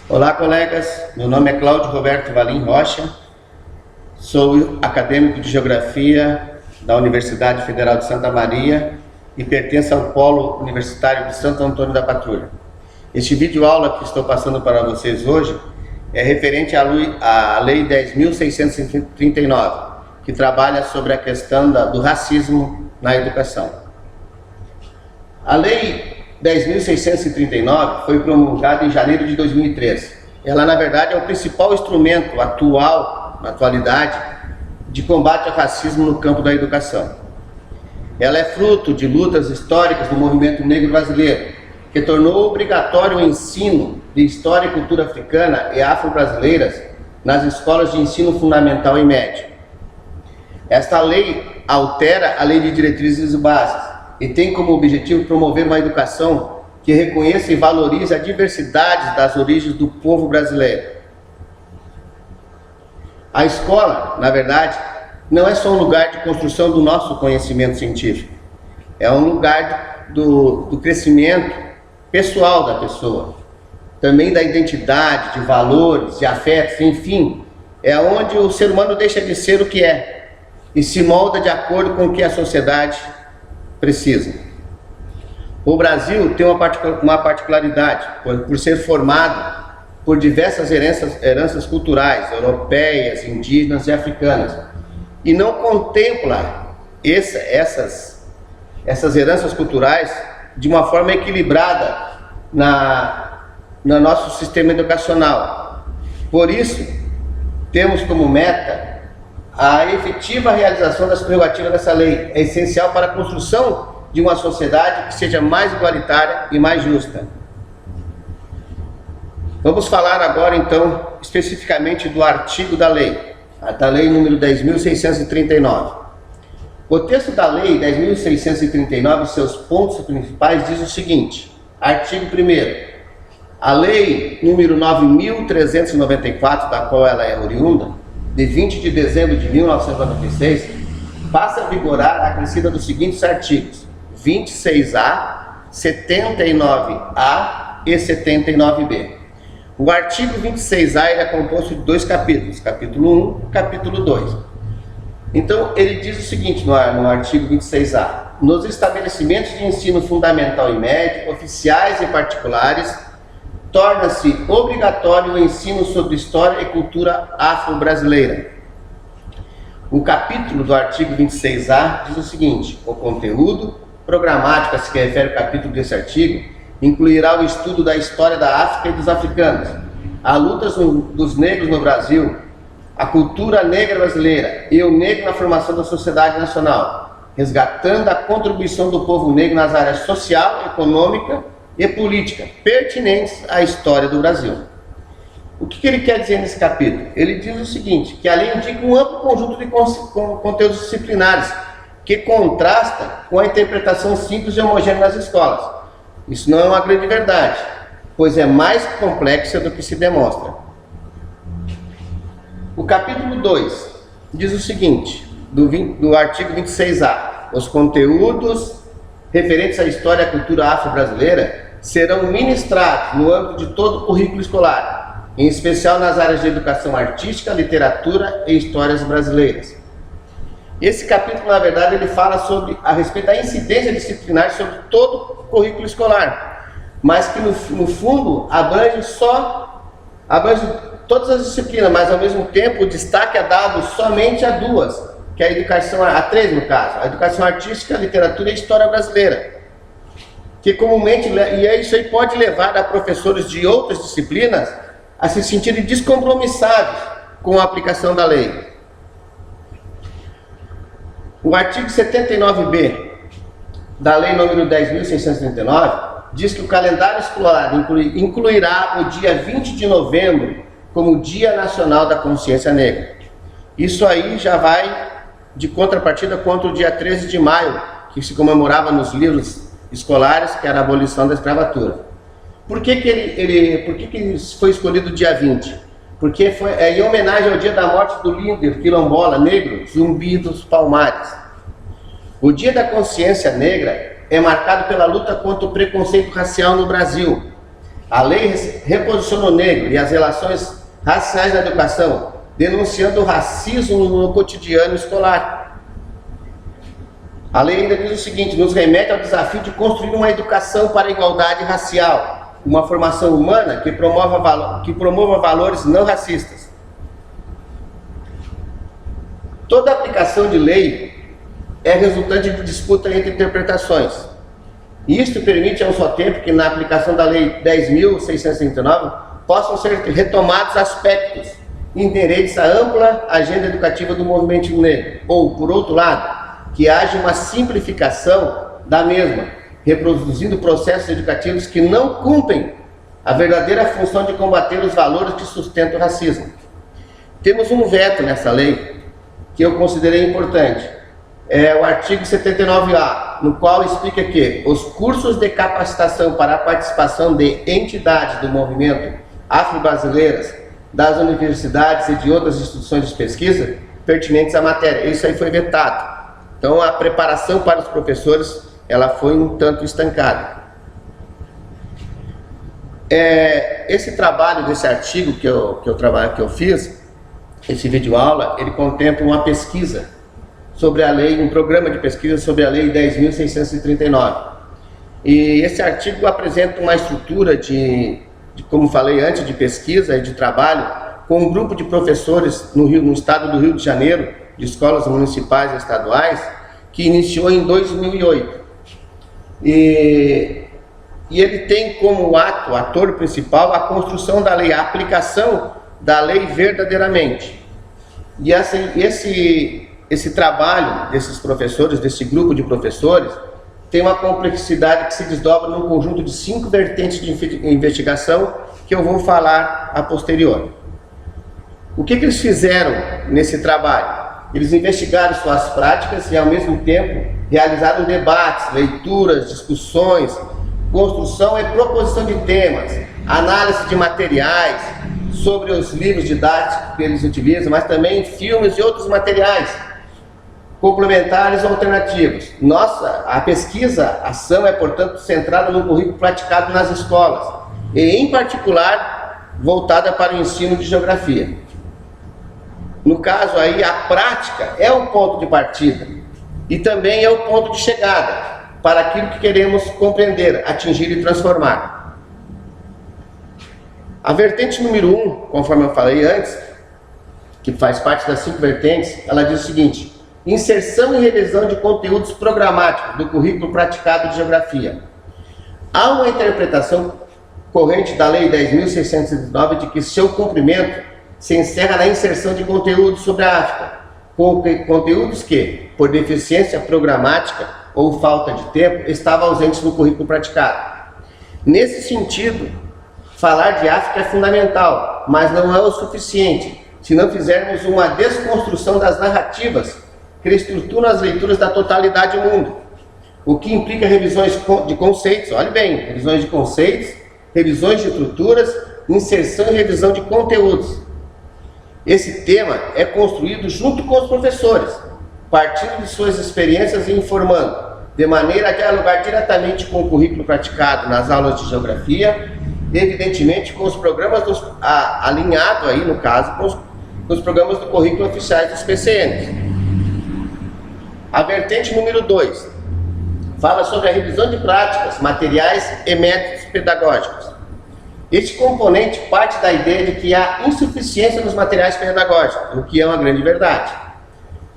Olá, colegas. Meu nome é Cláudio Roberto Valim Rocha. Sou acadêmico de Geografia da Universidade Federal de Santa Maria e pertenço ao Polo Universitário de Santo Antônio da Patrulha. Este vídeo aula que estou passando para vocês hoje é referente à Lei 10.639, que trabalha sobre a questão do racismo na educação. A Lei 10.639 foi promulgada em janeiro de 2013. Ela, na verdade, é o principal instrumento atual, na atualidade, de combate ao racismo no campo da educação. Ela é fruto de lutas históricas do movimento negro brasileiro, que tornou obrigatório o ensino de história e cultura africana e afro-brasileiras nas escolas de ensino fundamental e médio. Esta lei altera a Lei de Diretrizes e Bases e tem como objetivo promover uma educação que reconheça e valorize a diversidade das origens do povo brasileiro. A escola, na verdade, não é só um lugar de construção do nosso conhecimento científico, é um lugar do crescimento pessoal da pessoa, também da identidade, de valores, de afetos, enfim, é onde o ser humano deixa de ser o que é e se molda de acordo com o que a sociedade precisa. O Brasil tem uma particularidade, por ser formado por diversas heranças culturais, europeias, indígenas e africanas, e não contempla essas heranças culturais de uma forma equilibrada no nosso sistema educacional. Por isso, temos como meta a efetiva realização das prerrogativas dessa lei. É essencial para a construção de uma sociedade que seja mais igualitária e mais justa. Vamos falar agora, então, especificamente do artigo da lei número 10.639. O texto da lei 10.639, seus pontos principais, diz o seguinte: artigo 1º. A lei número 9.394, da qual ela é oriunda, de 20 de dezembro de 1996, passa a vigorar acrescida dos seguintes artigos: 26A, 79A e 79B. O artigo 26A é composto de dois capítulos, capítulo 1 e capítulo 2. Então, ele diz o seguinte no artigo 26A: nos estabelecimentos de ensino fundamental e médio, oficiais e particulares, torna-se obrigatório o ensino sobre história e cultura afro-brasileira. O capítulo do artigo 26A diz o seguinte: o conteúdo programático a que se refere o capítulo desse artigo incluirá o estudo da história da África e dos africanos, a luta dos negros no Brasil, a cultura negra brasileira e o negro na formação da sociedade nacional, resgatando a contribuição do povo negro nas áreas social, econômica e política pertinentes à história do Brasil. O que ele quer dizer nesse capítulo? Ele diz o seguinte, que a lei indica um amplo conjunto de conteúdos disciplinares que contrasta com a interpretação simples e homogênea nas escolas. Isso não é uma grande verdade, pois é mais complexa do que se demonstra. O capítulo 2 diz o seguinte, do artigo 26A: os conteúdos referentes à história e à cultura afro-brasileira serão ministrados no âmbito de todo o currículo escolar, em especial nas áreas de educação artística, literatura e histórias brasileiras. Esse capítulo, na verdade, ele fala a respeito da incidência disciplinar sobre todo o currículo escolar, mas que no fundo abrange todas as disciplinas, mas ao mesmo tempo o destaque é dado somente a duas, que é a três no caso, a educação artística, literatura e história brasileira, que comumente, e isso aí pode levar a professores de outras disciplinas a se sentirem descompromissados com a aplicação da lei. O artigo 79B da lei número 10.639 diz que o calendário escolar incluirá o dia 20 de novembro como Dia Nacional da Consciência Negra. Isso aí já vai de contrapartida contra o dia 13 de maio, que se comemorava nos livros escolares, que era a abolição da escravatura. Por que foi escolhido o dia 20? Porque foi em homenagem ao dia da morte do líder quilombola negro Zumbi dos Palmares. O Dia da Consciência Negra é marcado pela luta contra o preconceito racial no Brasil A lei reposiciona o negro e as relações raciais na educação, denunciando o racismo no cotidiano escolar. A lei ainda diz o seguinte: nos remete ao desafio de construir uma educação para a igualdade racial, uma formação humana que promova valores não racistas. Toda aplicação de lei é resultante de disputa entre interpretações. Isto permite ao só tempo que na aplicação da Lei 10.639 possam ser retomados aspectos inerentes à ampla agenda educativa do movimento negro, ou, por outro lado, que haja uma simplificação da mesma, reproduzindo processos educativos que não cumprem a verdadeira função de combater os valores que sustentam o racismo. Temos um veto nessa lei que eu considerei importante. É o artigo 79A, no qual explica que os cursos de capacitação para a participação de entidades do movimento afro-brasileiras, das universidades e de outras instituições de pesquisa pertinentes à matéria, isso aí foi vetado. Então a preparação para os professores, ela foi um tanto estancada. Esse trabalho desse artigo que eu fiz, esse vídeo aula, ele contempla uma pesquisa sobre a lei, um programa de pesquisa sobre a lei 10.639. E esse artigo apresenta uma estrutura de, como falei antes, de pesquisa e de trabalho com um grupo de professores no estado do Rio de Janeiro, de escolas municipais e estaduais, que iniciou em 2008. E ele tem como ator principal a construção da lei, a aplicação da lei verdadeiramente. E esse trabalho desses professores, desse grupo de professores, tem uma complexidade que se desdobra num conjunto de 5 vertentes de investigação que eu vou falar a posterior. O que eles fizeram nesse trabalho? Eles investigaram suas práticas e, ao mesmo tempo, realizaram debates, leituras, discussões, construção e proposição de temas, análise de materiais, sobre os livros didáticos que eles utilizam, mas também filmes e outros materiais complementares ou alternativos. A pesquisa-ação é, portanto, centrada no currículo praticado nas escolas e, em particular, voltada para o ensino de geografia. No caso aí, a prática é o ponto de partida e também é o ponto de chegada para aquilo que queremos compreender, atingir e transformar. A vertente número 1, conforme eu falei antes, que faz parte das 5 vertentes, ela diz o seguinte: inserção e revisão de conteúdos programáticos do currículo praticado de geografia. Há uma interpretação corrente da Lei 10.609 de que seu cumprimento se encerra na inserção de conteúdos sobre a África, conteúdos que, por deficiência programática ou falta de tempo, estavam ausentes no currículo praticado. Nesse sentido, falar de África é fundamental, mas não é o suficiente se não fizermos uma desconstrução das narrativas que estruturam as leituras da totalidade do mundo, o que implica revisões de conceitos, olhe bem, revisões de conceitos, revisões de estruturas, inserção e revisão de conteúdos. Esse tema é construído junto com os professores, partindo de suas experiências e informando, de maneira a dialogar diretamente com o currículo praticado nas aulas de geografia, evidentemente com os programas alinhado aí, no caso, com os programas do currículo oficiais dos PCNs. A vertente número 2 fala sobre a revisão de práticas, materiais e métodos pedagógicos. Este componente parte da ideia de que há insuficiência nos materiais pedagógicos, o que é uma grande verdade,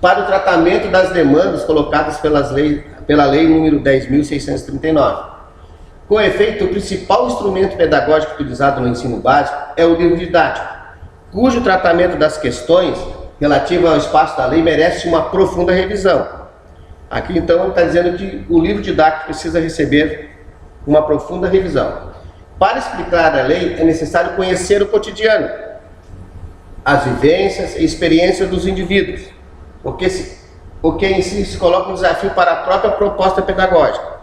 para o tratamento das demandas colocadas pela Lei número 10.639. Com efeito, o principal instrumento pedagógico utilizado no ensino básico é o livro didático, cujo tratamento das questões relativas ao espaço da lei merece uma profunda revisão. Aqui então ele está dizendo que o livro didático precisa receber uma profunda revisão. Para explicar a lei é necessário conhecer o cotidiano, as vivências e experiências dos indivíduos, o que em si se coloca um desafio para a própria proposta pedagógica.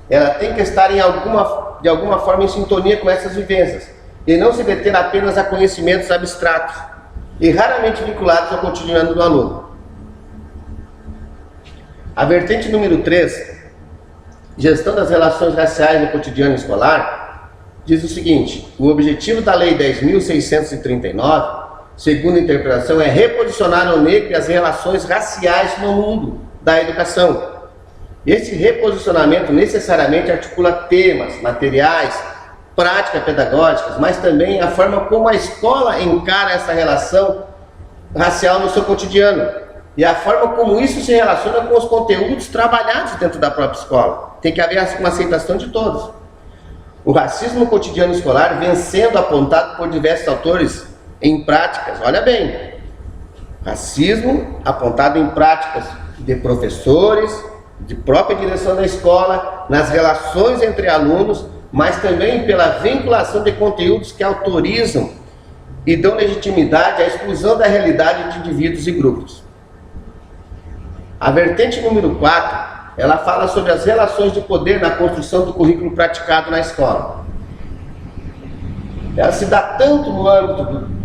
Ela tem que estar de alguma forma em sintonia com essas vivências e não se deter apenas a conhecimentos abstratos e raramente vinculados ao cotidiano do aluno. A vertente número 3, gestão das relações raciais no cotidiano escolar, diz o seguinte: o objetivo da Lei 10.639, segundo a interpretação, é reposicionar o negro e as relações raciais no mundo da educação. Esse reposicionamento necessariamente articula temas, materiais, práticas pedagógicas, mas também a forma como a escola encara essa relação racial no seu cotidiano e a forma como isso se relaciona com os conteúdos trabalhados dentro da própria escola. Tem que haver uma aceitação de todos. O racismo no cotidiano escolar vem sendo apontado por diversos autores em práticas, olha bem, racismo apontado em práticas de professores, de própria direção da escola, nas relações entre alunos, mas também pela vinculação de conteúdos que autorizam e dão legitimidade à exclusão da realidade de indivíduos e grupos. A vertente número 4, ela fala sobre as relações de poder na construção do currículo praticado na escola. Ela se dá tanto no âmbito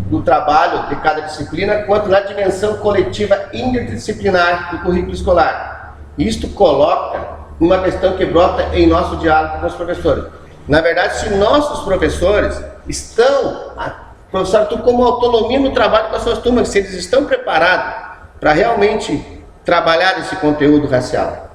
do trabalho de cada disciplina, quanto na dimensão coletiva interdisciplinar do currículo escolar. Isto coloca uma questão que brota em nosso diálogo com os professores. Na verdade, se nossos professores estão, professor, como autonomia no trabalho com as suas turmas, se eles estão preparados para realmente trabalhar esse conteúdo racial.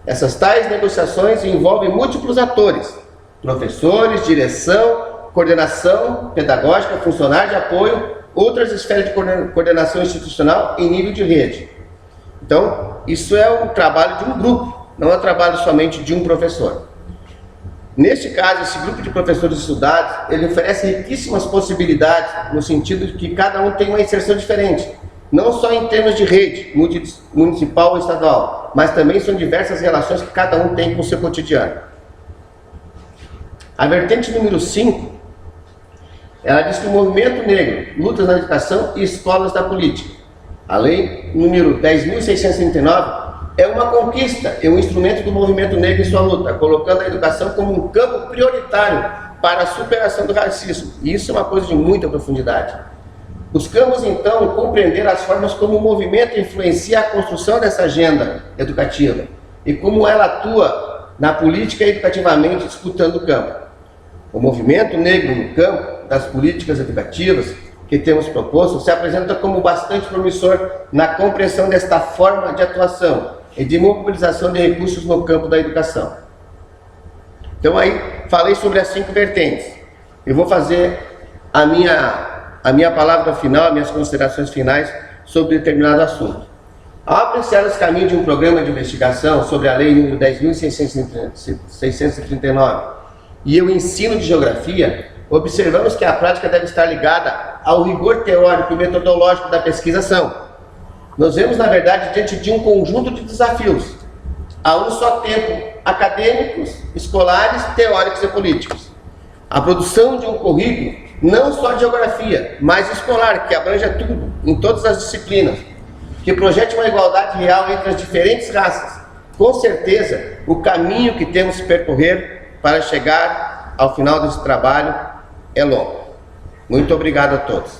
Essas tais negociações envolvem múltiplos atores: professores, direção, coordenação pedagógica, funcionário de apoio, outras esferas de coordenação institucional em nível de rede. Então, isso é o trabalho de um grupo, não é o trabalho somente de um professor. Neste caso, esse grupo de professores estudados, ele oferece riquíssimas possibilidades, no sentido de que cada um tem uma inserção diferente, não só em termos de rede municipal ou estadual, mas também são diversas relações que cada um tem com o seu cotidiano. A vertente número 5, ela diz que o movimento negro, lutas na educação e escolas da política. A lei número 10.639 é uma conquista, é um instrumento do movimento negro em sua luta, colocando a educação como um campo prioritário para a superação do racismo. E isso é uma coisa de muita profundidade. Buscamos então compreender as formas como o movimento influencia a construção dessa agenda educativa e como ela atua na política educativamente disputando o campo. O movimento negro no campo das políticas educativas que temos proposto se apresenta como bastante promissor na compreensão desta forma de atuação e de mobilização de recursos no campo da educação. Então aí falei sobre as 5 vertentes. Eu vou fazer a minha palavra final, as minhas considerações finais sobre determinado assunto. Ao apreciar os caminhos de um programa de investigação sobre a lei número 10.639 e o ensino de geografia, observamos que a prática deve estar ligada ao rigor teórico e metodológico da pesquisação. Nós vemos, na verdade, diante de um conjunto de desafios, a um só tempo, acadêmicos, escolares, teóricos e políticos. A produção de um currículo, não só de geografia, mas escolar, que abranja tudo, em todas as disciplinas, que projete uma igualdade real entre as diferentes raças. Com certeza, o caminho que temos que percorrer para chegar ao final desse trabalho é longo. Muito obrigado a todos.